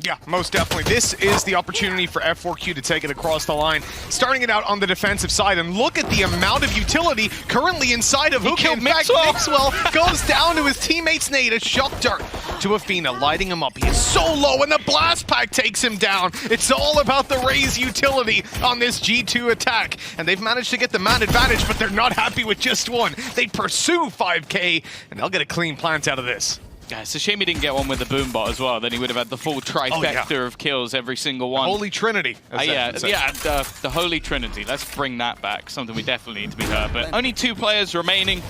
Yeah, most definitely. This is the opportunity for F4Q to take it across the line. Starting it out on the defensive side, and look at the amount of utility currently inside of Hookah. In fact, mixwell goes down to his teammate's nade. A shock dart to Afina, lighting him up. He is so low, and the blast pack takes him down. It's all about the Raze utility on this G2 attack. And they've managed to get the man advantage, but they're not happy with just one. They pursue 5K, and they'll get a clean plant out of this. Yeah, it's a shame he didn't get one with the boombot as well. Then he would have had the full trifecta of kills, every single one. Holy Trinity. The Holy Trinity. Let's bring that back. Something we definitely need to be heard. But only 2 players remaining,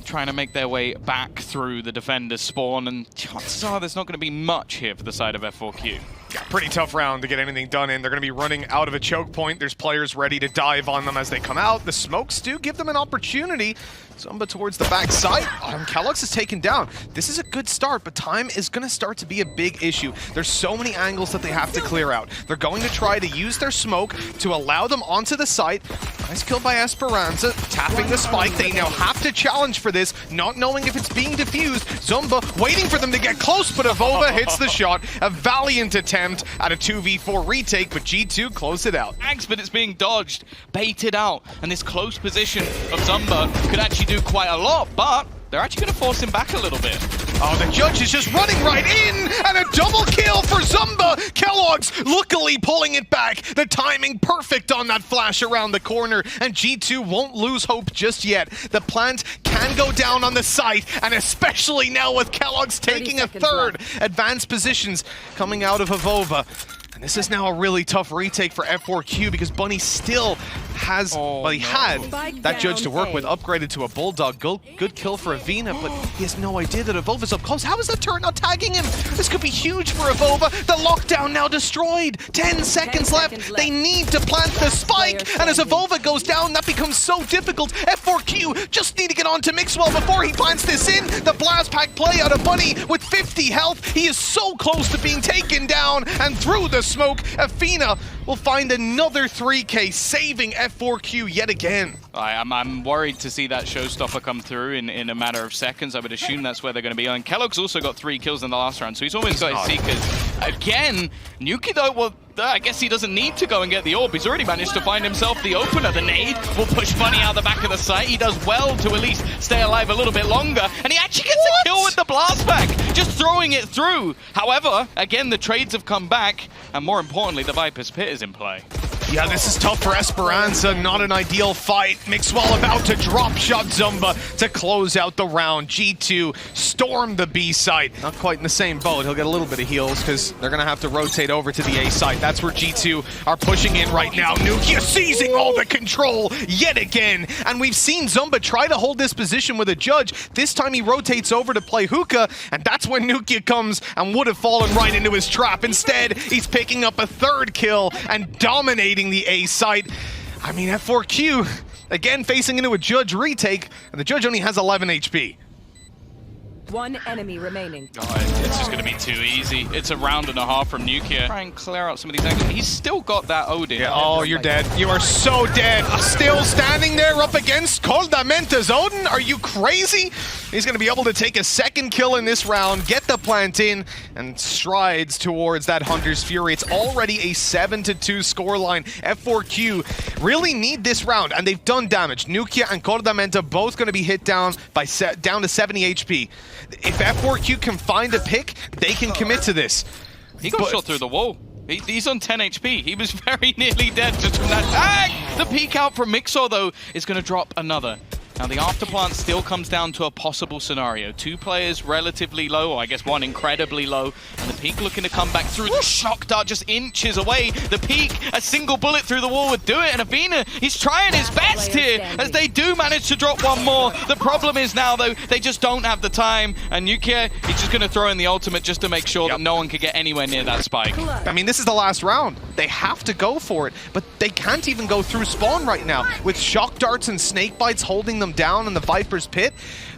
trying to make their way back through the defender's spawn, and chances are there's not going to be much here for the side of F4Q. Yeah, pretty tough round to get anything done in. They're going to be running out of a choke point. There's players ready to dive on them as they come out. The smokes do give them an opportunity. Zumba towards the back side. Calypso is taken down. This is a good start, but time is going to start to be a big issue. There's so many angles that they have to clear out. They're going to try to use their smoke to allow them onto the site. Nice kill by Esperanza, tapping the spike. They now have to challenge for this, not knowing if it's being diffused. Zumba waiting for them to get close, but Avova hits the shot. A valiant attempt at a 2v4 retake, but G2 closed it out. Thanks, but it's being dodged, baited out, and this close position of Zumba could actually do quite a lot, but they're actually going to force him back a little bit. Oh, the judge is just running right in, and a double kill for Zumba. Kellogg's luckily pulling it back. The timing perfect on that flash around the corner, and G2 won't lose hope just yet. The plant can go down on the site, and especially now with Kellogg's taking a third. Advanced positions coming out of Avova. And this is now a really tough retake for F4Q because Bunny still has, had that judge to work with, upgraded to a Bulldog. Good kill for Avina, but he has no idea that Avova's up close. How is that turret not tagging him? This could be huge for Avova. The lockdown now destroyed. 10 seconds left. They need to plant the spike, and as Avova goes down, that becomes so difficult. F4Q just need to get on to Mixwell before he plants this in. The blast pack play out of Bunny with 50 health. He is so close to being taken down, and through the smoke, Afina will find another 3K, saving F4Q yet again. I'm worried to see that showstopper come through in a matter of seconds. I would assume that's where they're going to be. And Kellogg's also got 3 kills in the last round, so he's almost got his Seekers. Again, Nuki though, well, I guess he doesn't need to go and get the orb. He's already managed to find himself the opener. The nade will push Bunny out the back of the site. He does well to at least stay alive a little bit longer. And he actually gets a kill with the blast pack, just throwing it through. However, again, the trades have come back. And more importantly, the Viper's Pit is in play. Yeah, this is tough for Esperanza. Not an ideal fight. Mixwell about to drop shot Zumba to close out the round. G2 storm the B site. Not quite in the same boat. He'll get a little bit of heals because they're going to have to rotate over to the A site. That's where G2 are pushing in right now. Nukia seizing all the control yet again. And we've seen Zumba try to hold this position with a judge. This time he rotates over to play Hookah, and that's when Nukia comes and would have fallen right into his trap. Instead, he's picking up a 3rd kill and dominating the A site. I mean, F4Q, again, facing into a judge retake, and the judge only has 11 HP. 1 enemy remaining. Oh, it's just going to be too easy. It's a round and a half from Nukia. Try and clear out some of these angles. He's still got that Odin. Yeah, oh, you're dead. You are so dead. Still standing there up against Koldamenta's Odin. Are you crazy? He's going to be able to take a 2nd kill in this round, get the plant in, and strides towards that Hunter's Fury. It's already a 7-2 scoreline. F4Q really need this round, and they've done damage. Nukia and Koldamenta both going to be hit down by down to 70 HP. If F4Q can find a pick, they can commit to this. He got shot through the wall. He's on 10 HP. He was very nearly dead just from that tag. The peek out from Mixor, though, is going to drop another. Now, the afterplant still comes down to a possible scenario. 2 players relatively low, or I guess 1 incredibly low. And the peak looking to come back through. The shock dart just inches away. The peak, a single bullet through the wall would do it. And Avina, he's trying his best here as they do manage to drop 1 more. The problem is now, though, they just don't have the time. And Nukia, he's just going to throw in the ultimate just to make sure that no one can get anywhere near that spike. I mean, this is the last round. They have to go for it, but they can't even go through spawn right now. With shock darts and snake bites holding them down in the Viper's Pit,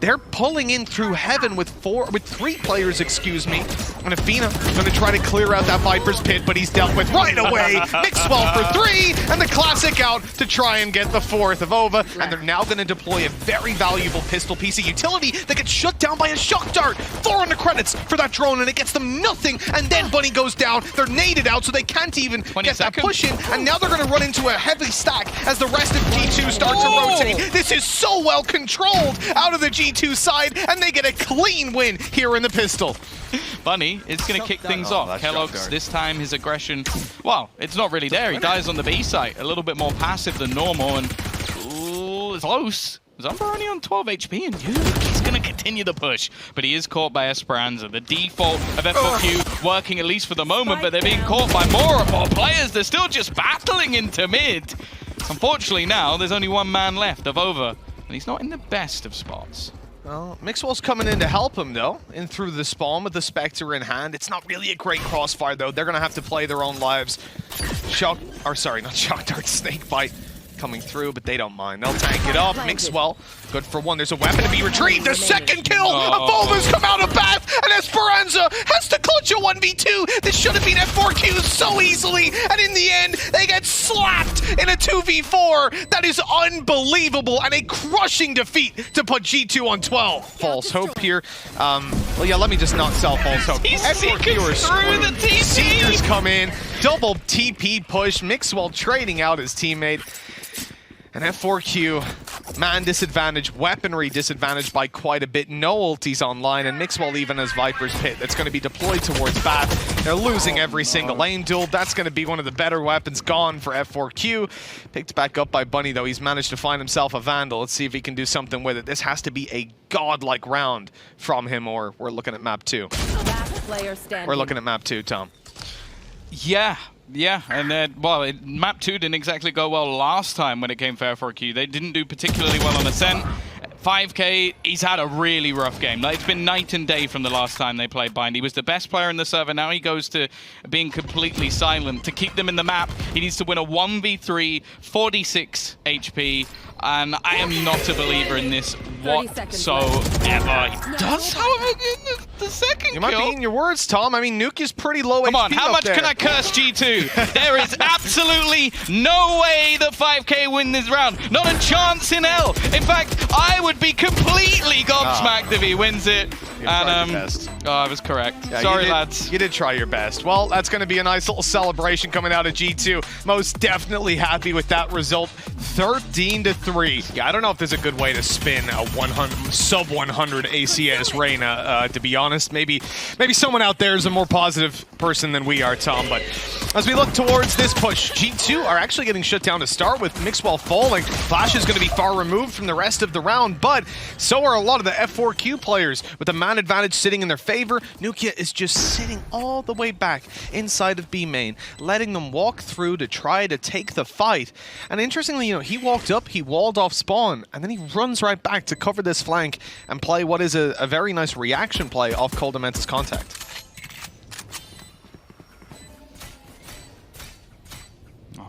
they're pulling in through heaven with 3 players, excuse me, And Athena going to try to clear out that Viper's pit, but he's dealt with right away. Mixwell for 3, and the classic out to try and get the 4th of Ova. And they're now going to deploy a very valuable pistol piece of utility that gets shut down by a shock dart. 4 on the credits for that drone, and it gets them nothing. And then Bunny goes down. They're naded out, so they can't even get that push in. And now they're going to run into a heavy stack as the rest of G2 start to rotate. This is so well controlled out of the G2 side, and they get a clean win here in the pistol. Bunny is going to kick things off. Kellogg's, this time his aggression, well, it's not really there. He dies on the B site, a little bit more passive than normal, and ooh, it's close. Zomba only on 12 HP, and he's going to continue the push, but he is caught by Esperanza. The default of F4Q working at least for the moment, but they're being caught by more and more players. They're still just battling into mid. Unfortunately now, there's only one man left of Over, and he's not in the best of spots. Well, Mixwell's coming in to help him, though, in through the spawn with the Spectre in hand. It's not really a great crossfire, though. They're going to have to play their own lives. Not Shock Dart, Snake Bite coming through, but they don't mind. They'll tank it up. Mixwell, good for 1. There's a weapon to be retrieved. The second kill of Volvers come out of Bath, and Esperanza has to clutch a 1v2. This should have been F4Q so easily, and in the end, they get slapped in a 2v4. That is unbelievable, and a crushing defeat to put G2 on 12. False hope here. Well, yeah, let me just not sell false hope. F4Q through the TP. Seekers come in, double TP push. Mixwell trading out his teammate. And F4Q, man disadvantage, weaponry disadvantaged by quite a bit. No ultis online, and Mixwell even has Viper's Pit. That's going to be deployed towards Bath. They're losing every single lane duel. That's going to be one of the better weapons gone for F4Q. Picked back up by Bunny, though. He's managed to find himself a Vandal. Let's see if he can do something with it. This has to be a godlike round from him, or we're looking at map 2. We're looking at map 2, Tom. Yeah, and then, well, map 2 didn't exactly go well last time when it came for F4Q. They didn't do particularly well on Ascent. 5K, he's had a really rough game. Like, it's been night and day from the last time they played Bind. He was the best player in the server. Now he goes to being completely silent. To keep them in the map, he needs to win a 1v3, 46 HP. And I am not a believer in this whatsoever. He does, however, the second kill. You might be eating your words, Tom. I mean, Nuke is pretty low HP. Come on, how much can I curse G2? There is absolutely no way that 5K win this round. Not a chance in hell. In fact, I would be completely gobsmacked if he wins it. And I was correct. Yeah, sorry, lads. You did try your best. Well, that's going to be a nice little celebration coming out of G2. Most definitely happy with that result. 13-3. Yeah, I don't know if there's a good way to spin a sub 100 ACS Reyna. To be honest, maybe someone out there is a more positive person than we are, Tom. But as we look towards this push, G2 are actually getting shut down to start with. Mixwell falling. Flash is going to be far removed from the rest of the round, but so are a lot of the F4Q players with the man advantage sitting in their favor. Nukia is just sitting all the way back inside of B main, letting them walk through to try to take the fight. And interestingly, he walked up, he walled off spawn, and then he runs right back to cover this flank and play what is a very nice reaction play off Coldamenta's contact.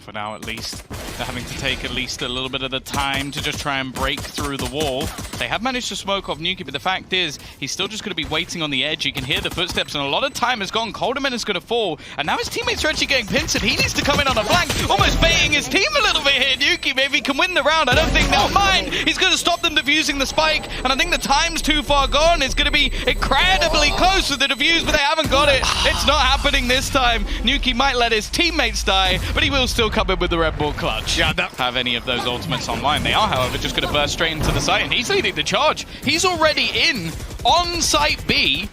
For now, at least, they're having to take at least a little bit of the time to just try and break through the wall. They have managed to smoke off Nuki, but the fact is, he's still just going to be waiting on the edge. You can hear the footsteps, and a lot of time has gone. Coldament is going to fall, and now his teammates are actually getting pincered. He needs to come in on a flank, almost baiting his team a little bit here. Nuki, maybe can win the round. I don't think they'll mind. He's going to stop them defusing the spike, and I think the time's too far gone. It's going to be incredibly close with the defuse, but they haven't got it. It's not happening this time. Nuki might let his teammates die, but he will still come in with the Red Bull clutch. Yeah, have any of those ultimates online. They are, however, just going to burst straight into the site, and he's leading the charge. He's already in on site B,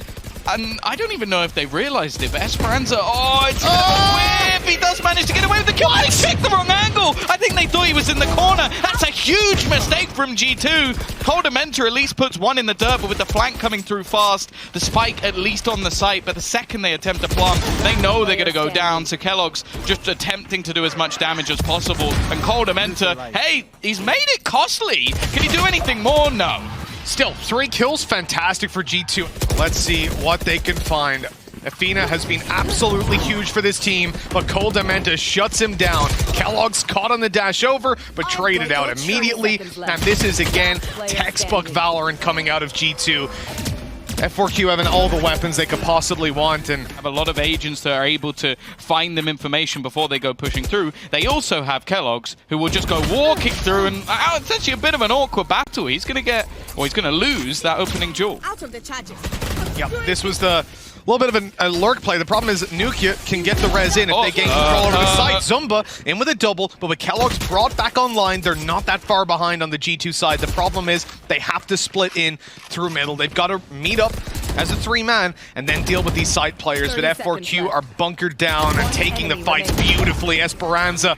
and I don't even know if they realized it, but Esperanza, it's a bit of a whip. He does manage to get away with the kill. He picked the wrong angle. I think they thought he was in the corner. That's a huge mistake from G2. Coldamenta at least puts one in the dirt, but with the flank coming through fast, the spike at least on the site, but the second they attempt to plant, they know they're going to go down. So Kellogg's just attempting to do as much damage as possible, and Coldamenta, hey, he's made it costly. Can he do anything more? No. Still, 3 kills, fantastic for G2. Let's see what they can find. Athena has been absolutely huge for this team, but Coldamenta shuts him down. Kellogg's caught on the dash over, but traded out immediately. And this is, again, textbook Valorant coming out of G2. F4Q having all the weapons they could possibly want, and have a lot of agents that are able to find them information before they go pushing through. They also have Kellogg's, who will just go walking through, and it's actually a bit of an awkward battle. He's going to get, or he's going to lose that opening duel. Out of the charges. yep, this was the little bit of a lurk play. The problem is Nukia can get the res in if they gain control over the site. Zumba in with a double, but with Kellogg's brought back online, they're not that far behind on the G2 side. The problem is they have to split in through middle. They've got to meet up as a 3-man and then deal with these side players. But F4Q are bunkered down and taking the fights beautifully. Esperanza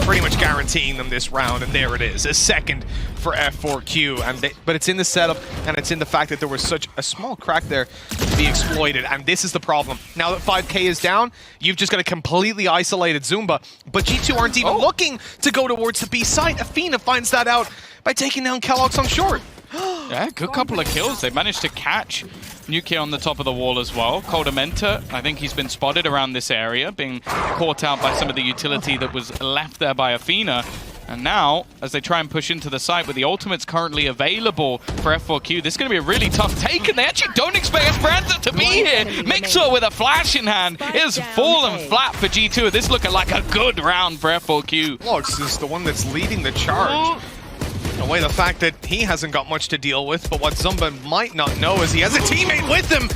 pretty much guaranteeing them this round, and there it is, a second for F4Q. But it's in the setup, and it's in the fact that there was such a small crack there to be exploited, and this is the problem. Now that 5K is down, you've just got a completely isolated Zumba, but G2 aren't even looking to go towards the B site. Afina finds that out by taking down Kellogg's on short. Yeah, good couple of kills. They managed to catch Nukia on the top of the wall as well. Koldamenta, I think he's been spotted around this area, being caught out by some of the utility that was left there by Afina. And now, as they try and push into the site with the ultimates currently available for F4Q, this is going to be a really tough take, and they actually don't expect Esperanza to be here. Mixwell with a flash in hand is fallen flat for G2. This looking like a good round for F4Q. Lux is the one that's leading the charge. Away the fact that he hasn't got much to deal with, but what Zumba might not know is he has a teammate with him.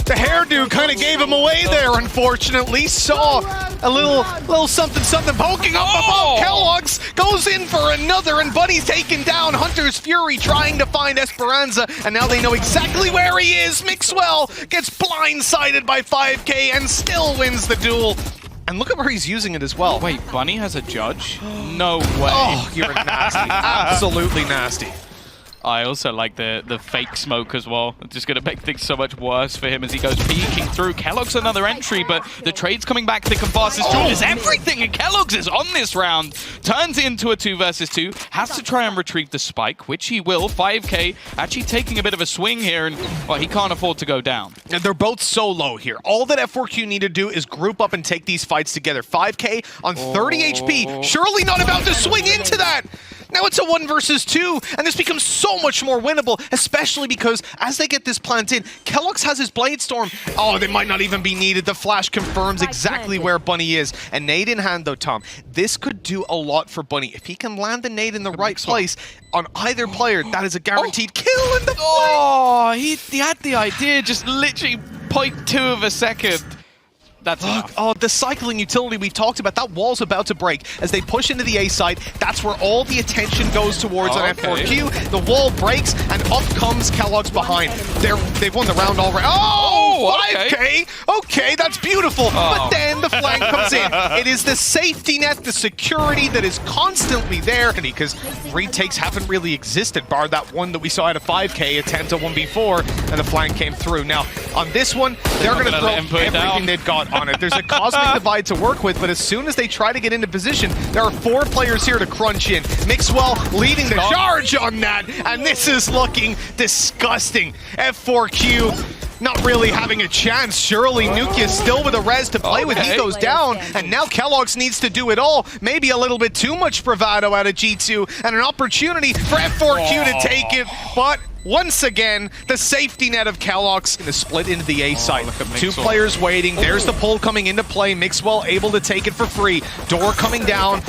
The hairdo kind of gave him away there, unfortunately. Saw a little something poking up above. Kellogg's goes in for another, and Buddy's taken down. Hunter's Fury trying to find Esperanza, and now they know exactly where he is. Mixwell gets blindsided by 5K and still wins the duel. And look at where he's using it as well. Wait, Bunny has a judge? No way. Oh, you're nasty. Absolutely nasty. I also like the fake smoke as well. It's just going to make things so much worse for him as he goes peeking through. Kellogg's another entry, but the trade's coming back thick and fast. This duel is everything, and Kellogg's is on this round. Turns into a 2 versus 2. Has to try and retrieve the spike, which he will. 5K actually taking a bit of a swing here, and well, he can't afford to go down. And they're both so low here. All that F4Q need to do is group up and take these fights together. 5K on 30 HP. Surely not about to swing into that. Now it's a 1 versus 2, and this becomes so much more winnable, especially because as they get this plant in, Kellogg's has his Blade Storm. Oh, they might not even be needed. The flash confirms exactly where Bunny is. And nade in hand, though, Tom. This could do a lot for Bunny. If he can land the nade in the right place on either player, that is a guaranteed kill in the Oh, he had the idea, just literally 0.2 of a second. That's enough. Oh, the cycling utility we've talked about, that wall's about to break. As they push into the A site, that's where all the attention goes towards on F4Q. The wall breaks, and up comes Kellogg's behind. They've won the round already. Oh, 5K! Okay, that's beautiful. But then the flank comes in. It is the safety net, the security that is constantly there, because retakes haven't really existed, bar that one that we saw at a 5K, a 10 to 1v4, and the flank came through. Now, on this one, they're going to throw everything they've got on it. There's a cosmic divide to work with, but as soon as they try to get into position, there are 4 players here to crunch in. Mixwell leading the charge on that, and this is looking disgusting. F4Q not really having a chance. Surely Nukia still with a res to play with. He goes down, and now Kellogg's needs to do it all. Maybe a little bit too much bravado out of G2, and an opportunity for F4Q to take it, but once again, the safety net of Kellogg's in the split into the A site. 2 players waiting. There's the pull coming into play. Mixwell able to take it for free. Door coming down.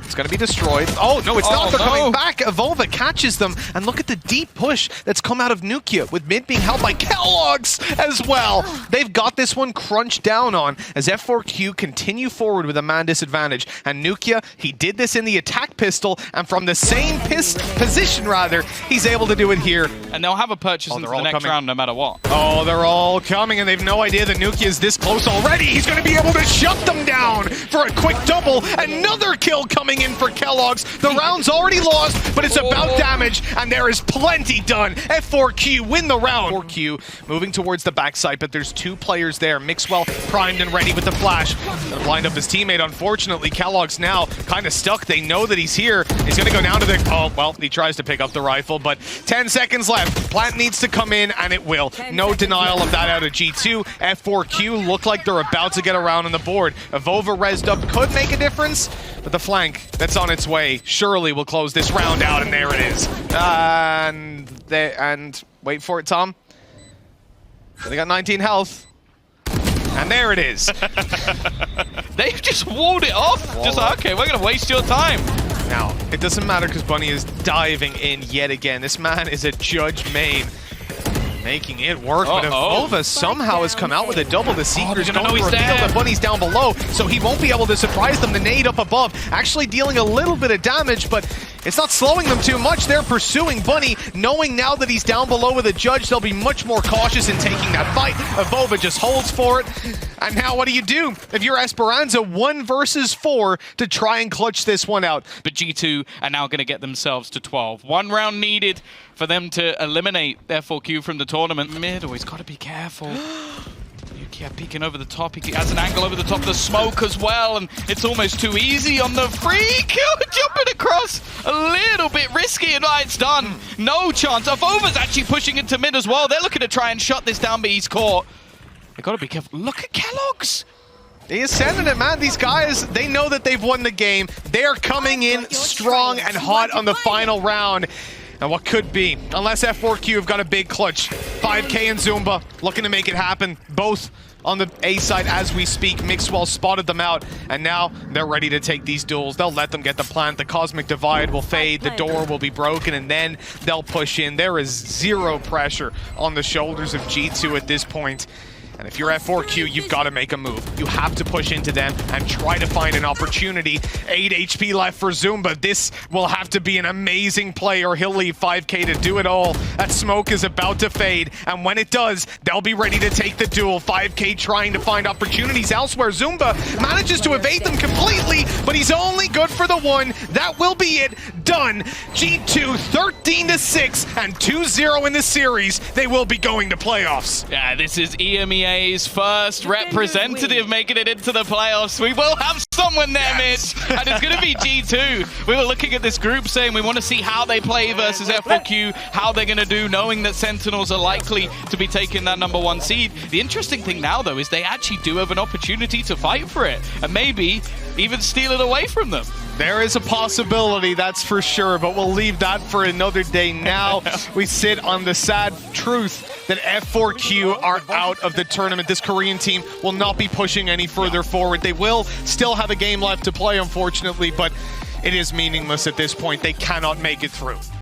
It's going to be destroyed. Oh, no, it's not. They're coming back. Evolva catches them. And look at the deep push that's come out of Nukia, with mid being held by Kellogg's as well. They've got this one crunched down on as F4Q continue forward with a man disadvantage. And Nukia, he did this in the attack pistol, and from the same position, rather, he's able to do it here. And they'll have a purchase into the next round no matter what. Oh, they're all coming, and they've no idea that Nukia is this close already. He's going to be able to shut them down for a quick double. Another kill coming in for Kellogg's. The round's already lost, but it's about damage, and there is plenty done. F4Q win the round. 4Q moving towards the backside, but there's 2 players there. Mixwell primed and ready with the flash. Gonna blind up his teammate. Unfortunately, Kellogg's now kind of stuck. They know that he's here. He's gonna go down to the... Oh, well, he tries to pick up the rifle, but 10 seconds left. Plant needs to come in, and it will. No denial of that out of G2. F4Q look like they're about to get around on the board. Evolva rezzed up could make a difference, but the flank that's on its way surely will close this round out, and there it is. And wait for it, Tom. So they got 19 health. And there it is. They've just walled it off. Just like, okay, we're going to waste your time. Now, it doesn't matter because Bunny is diving in yet again. This man is a judge main. Making it work, but Avova somehow has come out with a double. The Seeker's going to reveal that Bunny's down below, so he won't be able to surprise them. The nade up above, actually dealing a little bit of damage, but it's not slowing them too much. They're pursuing Bunny, knowing now that he's down below with a judge, they'll be much more cautious in taking that fight. Avova just holds for it. And now what do you do? If you're Esperanza, 1 versus 4 to try and clutch this one out. But G2 are now going to get themselves to 12. 1 round needed for them to eliminate F4Q from the tournament. Mid, he's got to be careful. Yuki peeking over the top. He has an angle over the top of the smoke as well, and it's almost too easy on the free kill. Jumping across a little bit risky, and it's done. No chance. Avova's actually pushing into mid as well. They're looking to try and shut this down, but he's caught. They got to be careful. Look at keloqz. He is sending it, man. These guys, they know that they've won the game. They're coming in strong and hot on the final round. And what could be, unless F4Q have got a big clutch. 5K and Zumba looking to make it happen. Both on the A side as we speak. Mixwell spotted them out, and now they're ready to take these duels. They'll let them get the plant. The Cosmic Divide will fade. The door will be broken, and then they'll push in. There is zero pressure on the shoulders of G2 at this point. And if you're F4Q, you've got to make a move. You have to push into them and try to find an opportunity. 8 HP left for Zumba. This will have to be an amazing play, or he'll leave 5K to do it all. That smoke is about to fade, and when it does, they'll be ready to take the duel. 5K trying to find opportunities elsewhere. Zumba manages to evade them completely, but he's only good for the 1. That will be it. Done. G2 13-6 and 2-0 in the series. They will be going to playoffs. Yeah, this is EMEA's first representative making it into the playoffs. We will have someone there, Mitch, and it's going to be G2. We were looking at this group saying we want to see how they play versus F4Q, how they're going to do, knowing that Sentinels are likely to be taking that #1 seed. The interesting thing now, though, is they actually do have an opportunity to fight for it, and maybe even steal it away from them. There is a possibility, that's for sure, but we'll leave that for another day. Now we sit on the sad truth that F4Q are out of the tournament. This Korean team will not be pushing any further forward. They will still have a game left to play, unfortunately, but it is meaningless at this point. They cannot make it through.